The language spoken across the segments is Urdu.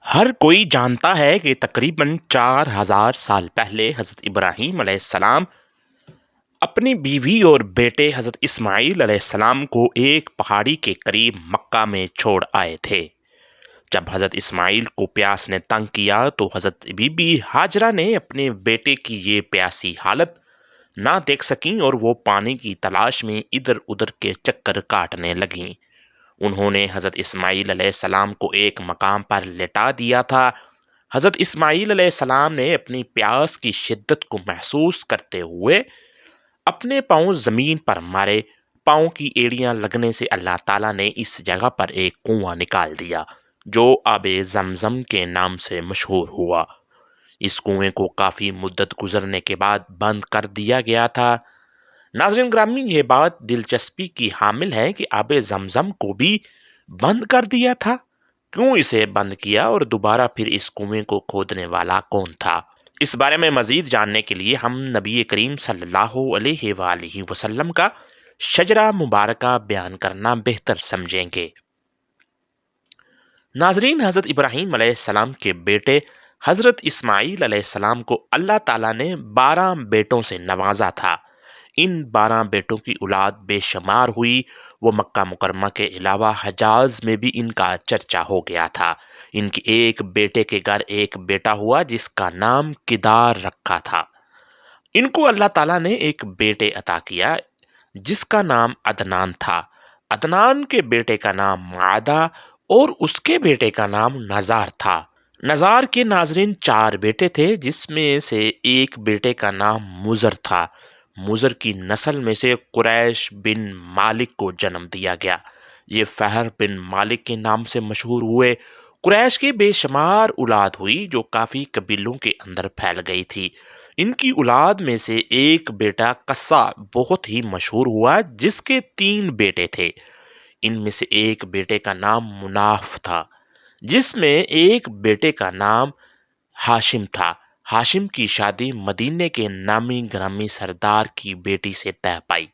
ہر کوئی جانتا ہے کہ تقریباً 4000 سال پہلے حضرت ابراہیم علیہ السلام اپنی بیوی اور بیٹے حضرت اسماعیل علیہ السلام کو ایک پہاڑی کے قریب مکہ میں چھوڑ آئے تھے۔ جب حضرت اسماعیل کو پیاس نے تنگ کیا تو حضرت بی بی ہاجرہ نے اپنے بیٹے کی یہ پیاسی حالت نہ دیکھ سکیں اور وہ پانی کی تلاش میں ادھر ادھر کے چکر کاٹنے لگیں۔ انہوں نے حضرت اسماعیل علیہ السلام کو ایک مقام پر لٹا دیا تھا۔ حضرت اسماعیل علیہ السلام نے اپنی پیاس کی شدت کو محسوس کرتے ہوئے اپنے پاؤں زمین پر مارے۔ پاؤں کی ایڑیاں لگنے سے اللہ تعالیٰ نے اس جگہ پر ایک کنواں نکال دیا جو آب زمزم کے نام سے مشہور ہوا۔ اس کنویں کو کافی مدت گزرنے کے بعد بند کر دیا گیا تھا۔ ناظرین گرامی، یہ بات دلچسپی کی حامل ہے کہ آب زمزم کو بھی بند کر دیا تھا۔ کیوں اسے بند کیا اور دوبارہ پھر اس کنویں کو کھودنے والا کون تھا؟ اس بارے میں مزید جاننے کے لیے ہم نبی کریم صلی اللہ علیہ وآلہ وسلم کا شجرہ مبارکہ بیان کرنا بہتر سمجھیں گے۔ ناظرین، حضرت ابراہیم علیہ السلام کے بیٹے حضرت اسماعیل علیہ السلام کو اللہ تعالیٰ نے 12 بیٹوں سے نوازا تھا۔ ان 12 بیٹوں کی اولاد بے شمار ہوئی۔ وہ مکہ مکرمہ کے علاوہ حجاز میں بھی ان کا چرچا ہو گیا تھا۔ ان کے ایک بیٹے کے گھر ایک بیٹا ہوا جس کا نام کدار رکھا تھا۔ ان کو اللہ تعالیٰ نے ایک بیٹے عطا کیا جس کا نام عدنان تھا۔ عدنان کے بیٹے کا نام معدہ اور اس کے بیٹے کا نام نزار تھا۔ نزار کے ناظرین 4 بیٹے تھے جس میں سے ایک بیٹے کا نام مزر تھا۔ مزر کی نسل میں سے قریش بن مالک کو جنم دیا گیا۔ یہ فہر بن مالک کے نام سے مشہور ہوئے۔ قریش کی بے شمار اولاد ہوئی جو کافی قبیلوں کے اندر پھیل گئی تھی۔ ان کی اولاد میں سے ایک بیٹا قصہ بہت ہی مشہور ہوا جس کے 3 بیٹے تھے۔ ان میں سے ایک بیٹے کا نام مناف تھا جس میں ایک بیٹے کا نام ہاشم تھا۔ ہاشم کی شادی مدینے کے نامی گرامی سردار کی بیٹی سے طے پائی۔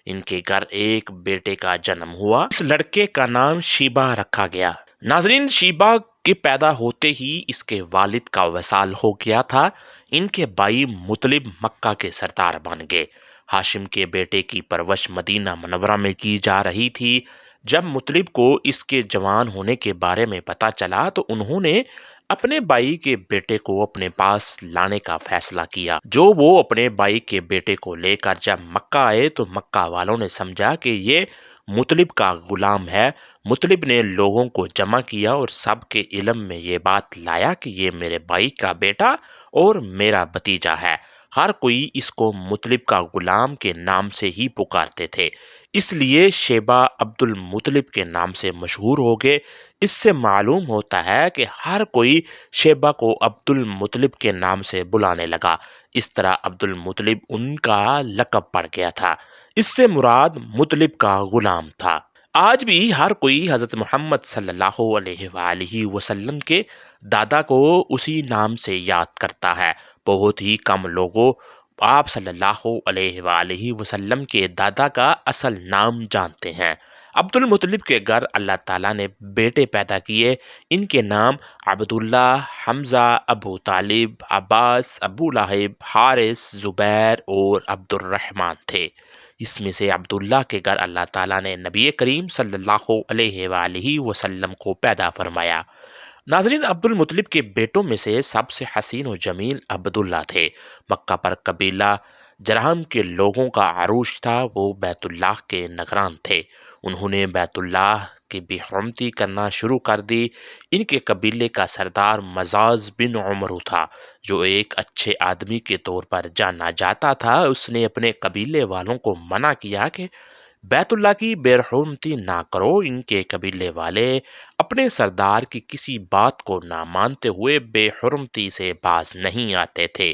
ان کے گھر ایک بیٹے کا جنم ہوا۔ اس لڑکے کا نام شیبہ رکھا گیا۔ ناظرین، شیبہ کے پیدا ہوتے ہی اس کے والد کا وصال ہو گیا تھا۔ ان کے بھائی مطلب مکہ کے سردار بن گئے۔ ہاشم کے بیٹے کی پرورش مدینہ منورہ میں کی جا رہی تھی۔ جب مطلب کو اس کے جوان ہونے کے بارے میں پتہ چلا تو انہوں نے اپنے بھائی کے بیٹے کو اپنے پاس لانے کا فیصلہ کیا۔ جو وہ اپنے بھائی کے بیٹے کو لے کر جب مکہ آئے تو مکہ والوں نے سمجھا کہ یہ مطلب کا غلام ہے۔ مطلب نے لوگوں کو جمع کیا اور سب کے علم میں یہ بات لایا کہ یہ میرے بھائی کا بیٹا اور میرا بھتیجا ہے۔ ہر کوئی اس کو مطلب کا غلام کے نام سے ہی پکارتے تھے، اس لیے شیبہ عبد المطلب کے نام سے مشہور ہو گئے۔ اس سے معلوم ہوتا ہے کہ ہر کوئی شیبہ کو عبد المطلب کے نام سے بلانے لگا۔ اس طرح عبد المطلب ان کا لقب پڑ گیا تھا۔ اس سے مراد مطلب کا غلام تھا۔ آج بھی ہر کوئی حضرت محمد صلی اللہ علیہ وآلہ وسلم کے دادا کو اسی نام سے یاد کرتا ہے۔ بہت ہی کم لوگوں آپ صلی اللہ علیہ وآلہ وسلم کے دادا کا اصل نام جانتے ہیں۔ عبد المطلب کے گھر اللہ تعالیٰ نے بیٹے پیدا کیے۔ ان کے نام عبداللہ، حمزہ، ابو طالب، عباس، ابو لہب، حارث، زبیر اور عبد الرحمن تھے۔ اس میں سے عبداللہ کے گھر اللہ تعالیٰ نے نبی کریم صلی اللہ علیہ وآلہ وسلم کو پیدا فرمایا۔ ناظرین، عبد المطلب کے بیٹوں میں سے سب سے حسین و جمیل عبداللہ تھے۔ مکہ پر قبیلہ جرہم کے لوگوں کا عروج تھا۔ وہ بیت اللہ کے نگران تھے۔ انہوں نے بیت اللہ کی بے حرمتی کرنا شروع کر دی۔ ان کے قبیلے کا سردار مزاز بن عمرو تھا جو ایک اچھے آدمی کے طور پر جانا جاتا تھا۔ اس نے اپنے قبیلے والوں کو منع کیا کہ بیت اللہ کی بے حرمتی نہ کرو۔ ان کے قبیلے والے اپنے سردار کی کسی بات کو نہ مانتے ہوئے بے حرمتی سے باز نہیں آتے تھے۔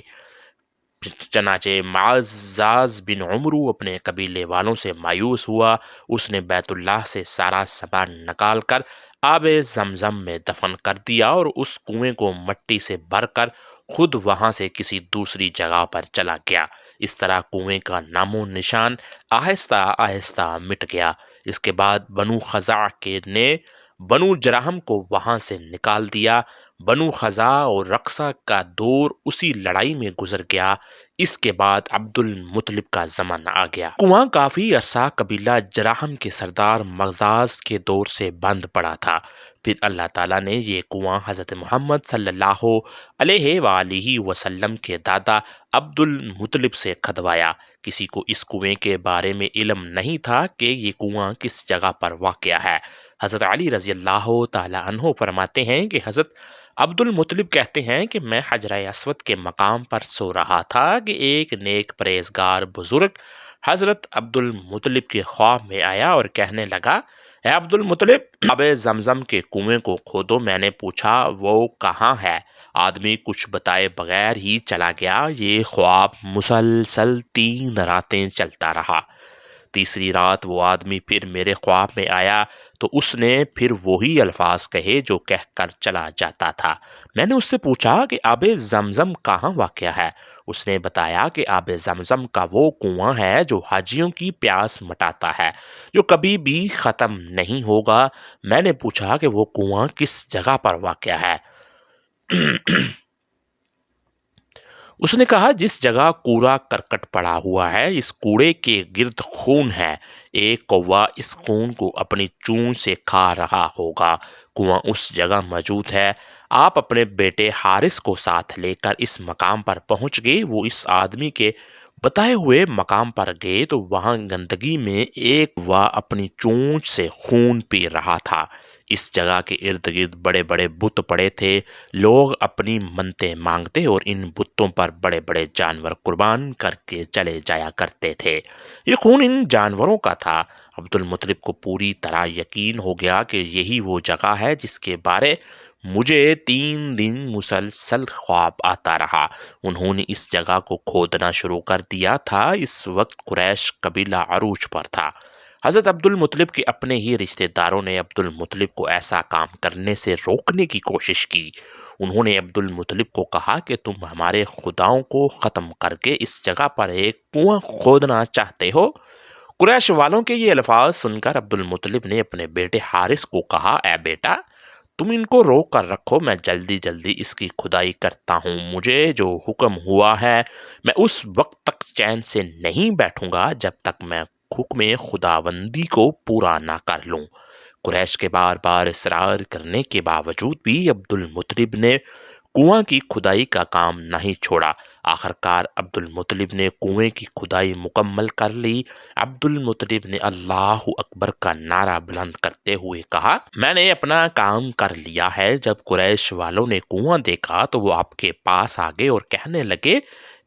چنانچہ معزاز بن عمرو اپنے قبیلے والوں سے مایوس ہوا۔ اس نے بیت اللہ سے سارا سامان نکال کر آب زمزم میں دفن کر دیا اور اس کنویں کو مٹی سے بھر کر خود وہاں سے کسی دوسری جگہ پر چلا گیا۔ اس طرح کنویں کا نام و نشان آہستہ آہستہ مٹ گیا۔ اس کے بعد بنو خزاعہ نے بنو جراہم کو وہاں سے نکال دیا۔ بنو خزا اور رقصہ کا دور اسی لڑائی میں گزر گیا۔ اس کے بعد عبد المطلب کا زمانہ آ گیا۔ کنواں کافی عرصہ قبیلہ جراہم کے سردار مغزاز کے دور سے بند پڑا تھا۔ پھر اللہ تعالیٰ نے یہ کنواں حضرت محمد صلی اللہ علیہ وآلہ وسلم کے دادا عبد المطلب سے کھدوایا۔ کسی کو اس کنویں کے بارے میں علم نہیں تھا کہ یہ کنواں کس جگہ پر واقع ہے۔ حضرت علی رضی اللہ تعالی عنہ فرماتے ہیں کہ حضرت عبد المطلب کہتے ہیں کہ میں حجرہ اسود کے مقام پر سو رہا تھا کہ ایک نیک پرہیزگار بزرگ حضرت عبد المطلب کے خواب میں آیا اور کہنے لگا، اے عبد المطلب، آب زمزم کے کنویں کو کھودو۔ میں نے پوچھا وہ کہاں ہے؟ آدمی کچھ بتائے بغیر ہی چلا گیا۔ یہ خواب مسلسل 3 راتیں چلتا رہا۔ تیسری رات وہ آدمی پھر میرے خواب میں آیا تو اس نے پھر وہی الفاظ کہے جو کہہ کر چلا جاتا تھا۔ میں نے اس سے پوچھا کہ آب زمزم کہاں واقع ہے؟ اس نے بتایا کہ آب زمزم کا وہ کنواں ہے جو حاجیوں کی پیاس مٹاتا ہے، جو کبھی بھی ختم نہیں ہوگا۔ میں نے پوچھا کہ وہ کنواں کس جگہ پر واقع ہے؟ اس نے کہا جس جگہ کوڑا کرکٹ پڑا ہوا ہے، اس کوڑے کے گرد خون ہے، ایک کوا اس خون کو اپنی چونچ سے کھا رہا ہوگا۔ کنواں اس جگہ موجود ہے۔ آپ اپنے بیٹے حارث کو ساتھ لے کر اس مقام پر پہنچ گئے۔ وہ اس آدمی کے بتائے ہوئے مقام پر گئے تو وہاں گندگی میں ایک کوا اپنی چونچ سے خون پی رہا تھا۔ اس جگہ کے ارد گرد بڑے بڑے بت پڑے تھے۔ لوگ اپنی منتیں مانگتے اور ان بتوں پر بڑے بڑے جانور قربان کر کے چلے جایا کرتے تھے۔ یہ خون ان جانوروں کا تھا۔ عبد المطلب کو پوری طرح یقین ہو گیا کہ یہی وہ جگہ ہے جس کے بارے مجھے 3 دن مسلسل خواب آتا رہا۔ انہوں نے اس جگہ کو کھودنا شروع کر دیا تھا۔ اس وقت قریش قبیلہ عروج پر تھا۔ حضرت عبد المطلب کے اپنے ہی رشتہ داروں نے عبد المطلب کو ایسا کام کرنے سے روکنے کی کوشش کی۔ انہوں نے عبد المطلب کو کہا کہ تم ہمارے خداؤں کو ختم کر کے اس جگہ پر ایک کنواں کھودنا چاہتے ہو؟ قریش والوں کے یہ الفاظ سن کر عبد المطلب نے اپنے بیٹے حارث کو کہا، اے بیٹا، تم ان کو روک کر رکھو، میں جلدی جلدی اس کی کھدائی کرتا ہوں۔ مجھے جو حکم ہوا ہے میں اس وقت تک چین سے نہیں بیٹھوں گا جب تک میں حکم خداوندی کو پورا نہ کر لوں۔ قریش کے بار بار اصرار کرنے کے باوجود بھی عبد المطلب نے کنواں کی کھدائی کا کام نہیں چھوڑا۔ آخرکار عبد المطلب نے کنویں کی کھدائی مکمل کر لی۔ عبد المطلب نے اللہ اکبر کا نعرہ بلند کرتے ہوئے کہا، میں نے اپنا کام کر لیا ہے۔ جب قریش والوں نے کنواں دیکھا تو وہ آپ کے پاس آ گئے اور کہنے لگے،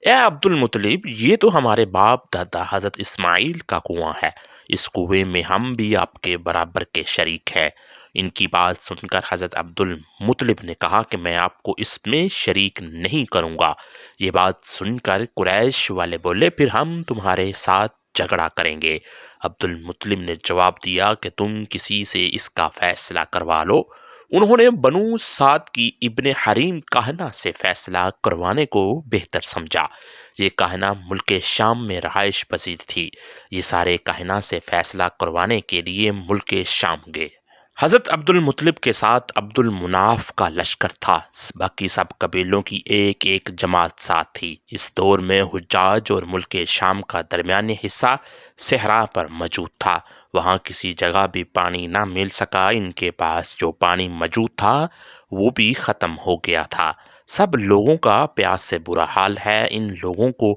اے عبد المطلب، یہ تو ہمارے باپ دادا حضرت اسماعیل کا کنواں ہے۔ اس کنویں میں ہم بھی آپ کے برابر کے شریک ہیں۔ ان کی بات سن کر حضرت عبد المطلب نے کہا کہ میں آپ کو اس میں شریک نہیں کروں گا۔ یہ بات سن کر قریش والے بولے، پھر ہم تمہارے ساتھ جھگڑا کریں گے۔ عبد المطلب نے جواب دیا کہ تم کسی سے اس کا فیصلہ کروا لو۔ انہوں نے بنو سعد کی ابن حریم کاہنہ سے فیصلہ کروانے کو بہتر سمجھا۔ یہ کاہنہ ملک شام میں رہائش پذیر تھی۔ یہ سارے کاہنہ سے فیصلہ کروانے کے لیے ملک شام گئے۔ حضرت عبد المطلب کے ساتھ عبد المناف کا لشکر تھا۔ باقی سب قبیلوں کی ایک ایک جماعت ساتھ تھی۔ اس دور میں حجاج اور ملک شام کا درمیانی حصہ صحرا پر موجود تھا۔ وہاں کسی جگہ بھی پانی نہ مل سکا۔ ان کے پاس جو پانی موجود تھا وہ بھی ختم ہو گیا تھا۔ سب لوگوں کا پیاس سے برا حال ہے۔ ان لوگوں کو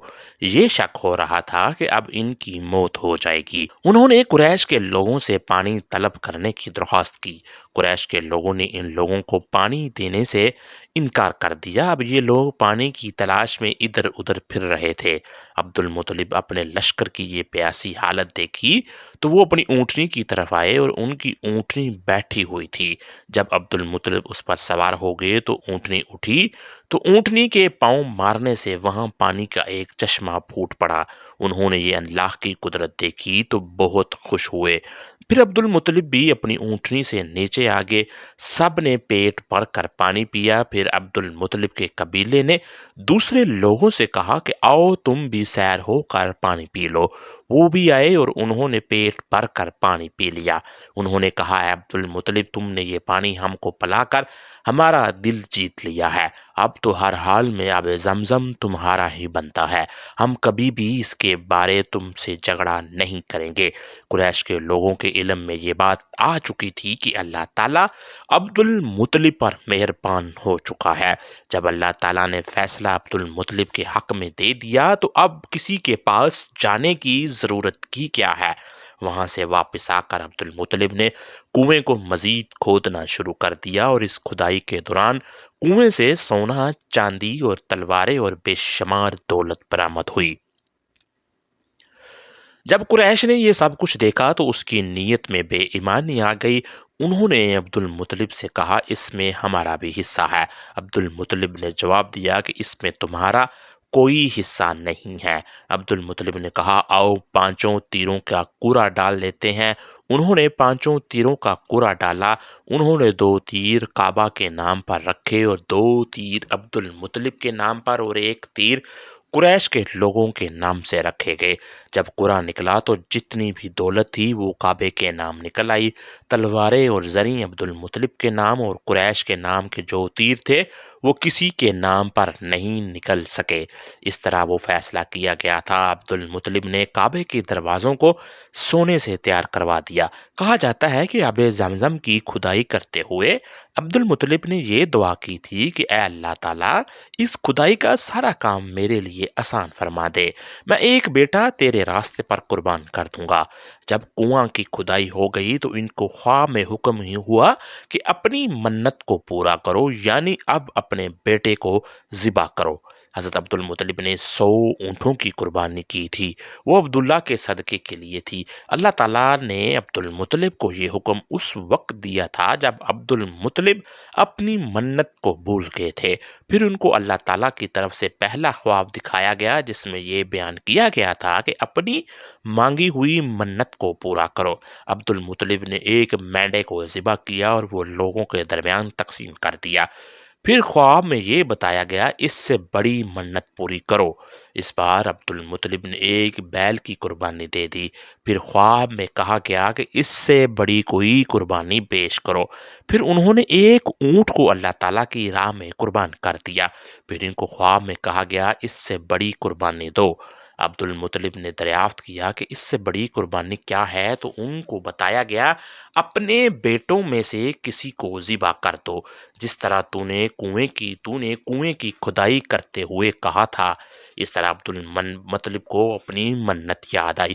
یہ شک ہو رہا تھا کہ اب ان کی موت ہو جائے گی۔ انہوں نے قریش کے لوگوں سے پانی طلب کرنے کی درخواست کی۔ قریش کے لوگوں نے ان لوگوں کو پانی دینے سے انکار کر دیا۔ اب یہ لوگ پانی کی تلاش میں ادھر ادھر پھر رہے تھے۔ عبد المطلب اپنے لشکر کی یہ پیاسی حالت دیکھی تو وہ اپنی اونٹنی کی طرف آئے اور ان کی اونٹنی بیٹھی ہوئی تھی۔ جب عبد المطلب اس پر سوار ہو گئے تو اونٹنی اٹھی تو اونٹنی کے پاؤں مارنے سے وہاں پانی کا ایک چشمہ پھوٹ پڑا۔ انہوں نے یہ اللہ کی قدرت دیکھی تو بہت خوش ہوئے۔ پھر عبد المطلب بھی اپنی اونٹنی سے نیچے آگے، سب نے پیٹ بھر کر پانی پیا۔ پھر عبد المطلب کے قبیلے نے دوسرے لوگوں سے کہا کہ آؤ تم بھی سیر ہو کر پانی پی لو۔ وہ بھی آئے اور انہوں نے پیٹ بھر کر پانی پی لیا۔ انہوں نے کہا، اے عبد المطلب، تم نے یہ پانی ہم کو پلا کر ہمارا دل جیت لیا ہے۔ اب تو ہر حال میں آب زمزم تمہارا ہی بنتا ہے۔ ہم کبھی بھی اس کے بارے تم سے جھگڑا نہیں کریں گے۔ قریش کے لوگوں کے علم میں یہ بات آ چکی تھی کہ اللہ تعالیٰ عبد المطلب پر مہربان ہو چکا ہے۔ جب اللہ تعالیٰ نے فیصلہ عبد المطلب کے حق میں دے دیا تو اب کسی کے پاس جانے کی ضرورت کی کیا ہے۔ وہاں سے واپس آ کر عبد المطلب نے کنویں کو مزید کھودنا شروع کر دیا، اور اس کھدائی کے دوران کنویں سے سونا، چاندی اور تلواریں اور بے شمار دولت برآمد ہوئی۔ جب قریش نے یہ سب کچھ دیکھا تو اس کی نیت میں بے ایمانی آ گئی۔ انہوں نے عبد المطلب سے کہا، اس میں ہمارا بھی حصہ ہے۔ عبد المطلب نے جواب دیا کہ اس میں تمہارا کوئی حصہ نہیں ہے۔ عبد المطلب نے کہا، آؤ پانچوں تیروں کا کوڑا ڈال لیتے ہیں۔ انہوں نے پانچوں تیروں کا کوڑا ڈالا۔ انہوں نے 2 تیر کعبہ کے نام پر رکھے اور 2 تیر عبد المطلب کے نام پر اور 1 تیر قریش کے لوگوں کے نام سے رکھے گئے۔ جب قرآن نکلا تو جتنی بھی دولت تھی وہ کعبے کے نام نکل آئی۔ تلواریں اور زریں عبد المطلب کے نام اور قریش کے نام کے جو تیر تھے وہ کسی کے نام پر نہیں نکل سکے۔ اس طرح وہ فیصلہ کیا گیا تھا۔ عبد المطلب نے کعبے کے دروازوں کو سونے سے تیار کروا دیا۔ کہا جاتا ہے کہ آب زمزم کی کھدائی کرتے ہوئے عبد المطلب نے یہ دعا کی تھی کہ اے اللہ تعالیٰ، اس کھدائی کا سارا کام میرے لیے آسان فرما دے، میں ایک بیٹا تیرے راستے پر قربان کر دوں گا۔ جب کنواں کی کھدائی ہو گئی تو ان کو خواب میں حکم ہی ہوا کہ اپنی منت کو پورا کرو، یعنی اب اپنے بیٹے کو ذبح کرو۔ حضرت عبد المطلب نے 100 اونٹوں کی قربانی کی تھی۔ وہ عبداللہ کے صدقے کے لیے تھی۔ اللہ تعالیٰ نے عبد المطلب کو یہ حکم اس وقت دیا تھا جب عبد المطلب اپنی منت کو بھول گئے تھے۔ پھر ان کو اللہ تعالیٰ کی طرف سے پہلا خواب دکھایا گیا جس میں یہ بیان کیا گیا تھا کہ اپنی مانگی ہوئی منت کو پورا کرو۔ عبد المطلب نے ایک مینڈے کو ذبح کیا اور وہ لوگوں کے درمیان تقسیم کر دیا۔ پھر خواب میں یہ بتایا گیا، اس سے بڑی منت پوری کرو۔ اس بار عبد المطلب نے ایک بیل کی قربانی دے دی۔ پھر خواب میں کہا گیا کہ اس سے بڑی کوئی قربانی پیش کرو۔ پھر انہوں نے ایک اونٹ کو اللہ تعالیٰ کی راہ میں قربان کر دیا۔ پھر ان کو خواب میں کہا گیا، اس سے بڑی قربانی دو۔ عبد المطلب نے دریافت کیا کہ اس سے بڑی قربانی کیا ہے، تو ان کو بتایا گیا، اپنے بیٹوں میں سے کسی کو ذبح کر دو، جس طرح تو نے کنویں کی کھدائی کرتے ہوئے کہا تھا۔ اس طرح عبد المطلب کو اپنی منت یاد آئی۔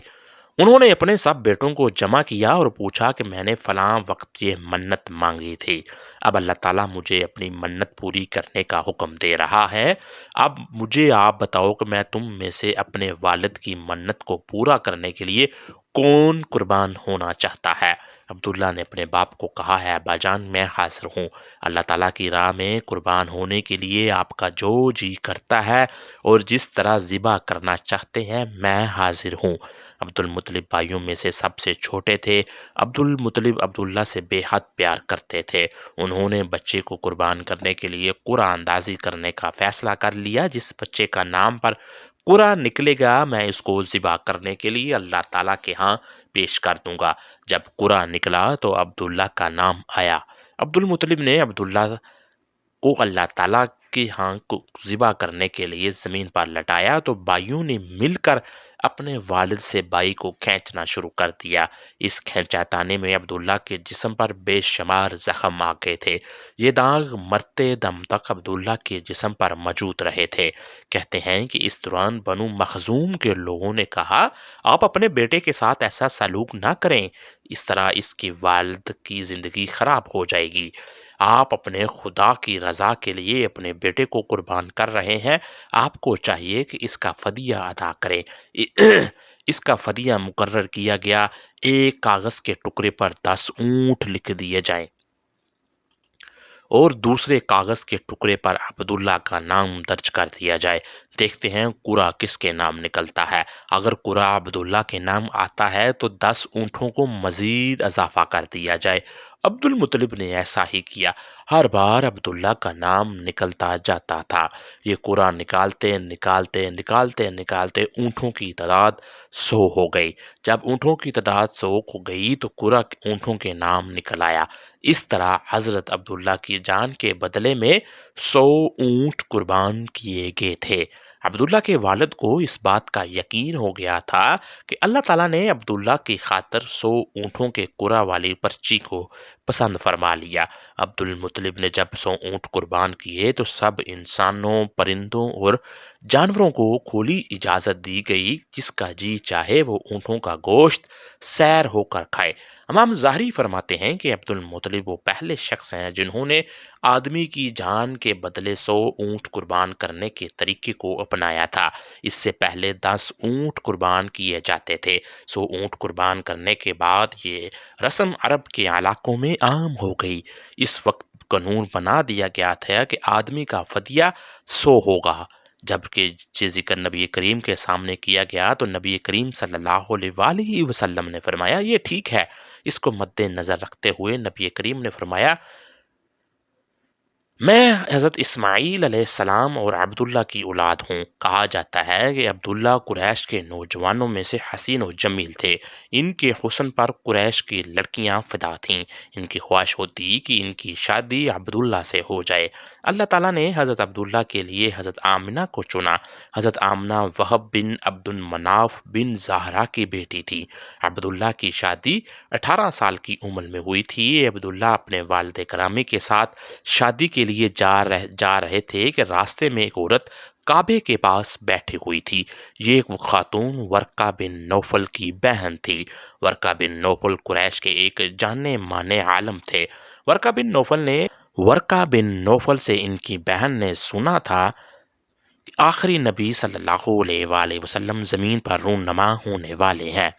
انہوں نے اپنے سب بیٹوں کو جمع کیا اور پوچھا کہ میں نے فلاں وقت یہ منت مانگی تھی، اب اللہ تعالیٰ مجھے اپنی منت پوری کرنے کا حکم دے رہا ہے۔ اب مجھے آپ بتاؤ کہ میں تم میں سے اپنے والد کی منت کو پورا کرنے کے لیے کون قربان ہونا چاہتا ہے؟ عبداللہ نے اپنے باپ کو کہا، ہے ابا جان، میں حاضر ہوں۔ اللہ تعالیٰ کی راہ میں قربان ہونے کے لیے آپ کا جو جی کرتا ہے اور جس طرح ذبح کرنا چاہتے ہیں، میں حاضر ہوں۔ عبد المطلب بھائیوں میں سے سب سے چھوٹے تھے۔ عبد المطلب عبداللہ سے بے حد پیار کرتے تھے۔ انہوں نے بچے کو قربان کرنے کے لیے قرعہ اندازی کرنے کا فیصلہ کر لیا۔ جس بچے کا نام پر قرعہ نکلے گا میں اس کو ذبح کرنے کے لیے اللہ تعالیٰ کے ہاں پیش کر دوں گا۔ جب قرعہ نکلا تو عبداللہ کا نام آیا۔ عبد المطلب نے عبداللہ کو اللہ تعالیٰ کے ہاں کو ذبح کرنے کے لیے زمین پر لٹایا تو بھائیوں نے مل کر اپنے والد سے بائی کو کھینچنا شروع کر دیا۔ اس کھینچاتانے میں عبداللہ کے جسم پر بے شمار زخم آ گئے تھے۔ یہ داغ مرتے دم تک عبداللہ کے جسم پر موجود رہے تھے۔ کہتے ہیں کہ اس دوران بنو مخزوم کے لوگوں نے کہا، آپ اپنے بیٹے کے ساتھ ایسا سلوک نہ کریں، اس طرح اس کی والد کی زندگی خراب ہو جائے گی۔ آپ اپنے خدا کی رضا کے لیے اپنے بیٹے کو قربان کر رہے ہیں، آپ کو چاہیے کہ اس کا فدیہ ادا کریں۔ اس کا فدیہ مقرر کیا گیا، ایک کاغذ کے ٹکڑے پر 10 اونٹ لکھ دیے جائیں اور دوسرے کاغذ کے ٹکڑے پر عبداللہ کا نام درج کر دیا جائے۔ دیکھتے ہیں قرہ کس کے نام نکلتا ہے۔ اگر قرہ عبداللہ کے نام آتا ہے تو 10 اونٹوں کو مزید اضافہ کر دیا جائے۔ عبد المطلب نے ایسا ہی کیا، ہر بار عبداللہ کا نام نکلتا جاتا تھا۔ یہ قرہ نکالتے نکالتے نکالتے نکالتے اونٹوں کی تعداد 100 ہو گئی۔ جب اونٹوں کی تعداد 100 ہو گئی تو قرہ اونٹوں کے نام نکل آیا۔ اس طرح حضرت عبداللہ کی جان کے بدلے میں 100 اونٹ قربان کیے گئے تھے۔ عبداللہ کے والد کو اس بات کا یقین ہو گیا تھا کہ اللہ تعالیٰ نے عبداللہ کی خاطر 100 اونٹوں کے قرہ والی پرچی کو پسند فرما لیا۔ عبد المطلب نے جب 100 اونٹ قربان کیے تو سب انسانوں، پرندوں اور جانوروں کو کھلی اجازت دی گئی، جس کا جی چاہے وہ اونٹوں کا گوشت سیر ہو کر کھائے۔ امام ظاہری فرماتے ہیں کہ عبد المطلب وہ پہلے شخص ہیں جنہوں نے آدمی کی جان کے بدلے 100 اونٹ قربان کرنے کے طریقے کو اپنایا تھا۔ اس سے پہلے 10 اونٹ قربان کیے جاتے تھے۔ 100 اونٹ قربان کرنے کے بعد یہ رسم عرب کے علاقوں میں عام ہو گئی۔ اس وقت قانون بنا دیا گیا تھا کہ آدمی کا فدیہ 100 ہوگا۔ جبکہ یہ ذکر نبی کریم کے سامنے کیا گیا تو نبی کریم صلی اللہ علیہ وآلہ وسلم نے فرمایا یہ ٹھیک ہے۔ اس کو مد نظر رکھتے ہوئے نبی کریم نے فرمایا میں حضرت اسماعیل علیہ السلام اور عبداللہ کی اولاد ہوں۔ کہا جاتا ہے کہ عبداللہ قریش کے نوجوانوں میں سے حسین و جمیل تھے۔ ان کے حسن پر قریش کی لڑکیاں فدا تھیں۔ ان کی خواہش ہوتی کہ ان کی شادی عبداللہ سے ہو جائے۔ اللہ تعالیٰ نے حضرت عبداللہ کے لیے حضرت آمنہ کو چنا۔ حضرت آمنہ وہب بن عبد المناف بن زہرا کی بیٹی تھی۔ عبداللہ کی شادی 18 سال کی عمر میں ہوئی تھی۔ عبداللہ اپنے والد گرامی کے ساتھ شادی کے لیے جا رہے تھے کہ راستے میں ایک عورت کعبے کے پاس بیٹھی ہوئی تھی۔ یہ ایک خاتون ورقہ بن نوفل کی بہن تھی۔ ورقہ بن نوفل قریش کے ایک جانے مانے عالم تھے۔ ورقہ بن نوفل سے ان کی بہن نے سنا تھا کہ آخری نبی صلی اللہ علیہ وآلہ وسلم زمین پر رونما ہونے والے ہیں۔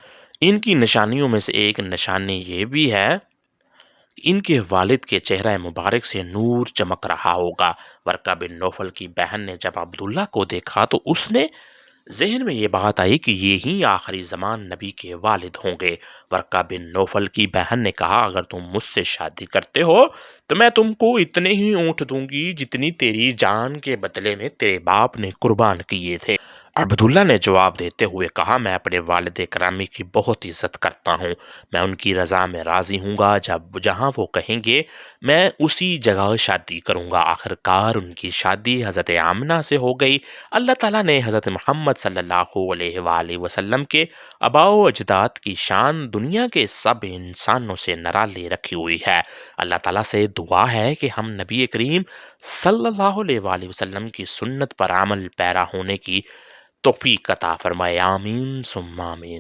ان کی نشانیوں میں سے ایک نشانی یہ بھی ہے ان کے والد کے چہرہ مبارک سے نور چمک رہا ہوگا۔ ورقہ بن نوفل کی بہن نے جب عبداللہ کو دیکھا تو اس نے ذہن میں یہ بات آئی کہ یہی آخری زمان نبی کے والد ہوں گے۔ ورقہ بن نوفل کی بہن نے کہا اگر تم مجھ سے شادی کرتے ہو تو میں تم کو اتنے ہی اونٹ دوں گی جتنی تیری جان کے بدلے میں تیرے باپ نے قربان کیے تھے۔ عبداللہ نے جواب دیتے ہوئے کہا میں اپنے والد کرامی کی بہت عزت کرتا ہوں۔ میں ان کی رضا میں راضی ہوں گا۔ جہاں وہ کہیں گے میں اسی جگہ شادی کروں گا۔ آخرکار ان کی شادی حضرت آمنہ سے ہو گئی۔ اللہ تعالیٰ نے حضرت محمد صلی اللہ علیہ وآلہ وسلم کے آباء و اجداد کی شان دنیا کے سب انسانوں سے نرالی رکھی ہوئی ہے۔ اللہ تعالیٰ سے دعا ہے کہ ہم نبی کریم صلی اللہ علیہ وآلہ وسلم کی سنت پر عمل پیرا ہونے کی توفیق عطا فرمائے۔ آمین ثم آمین۔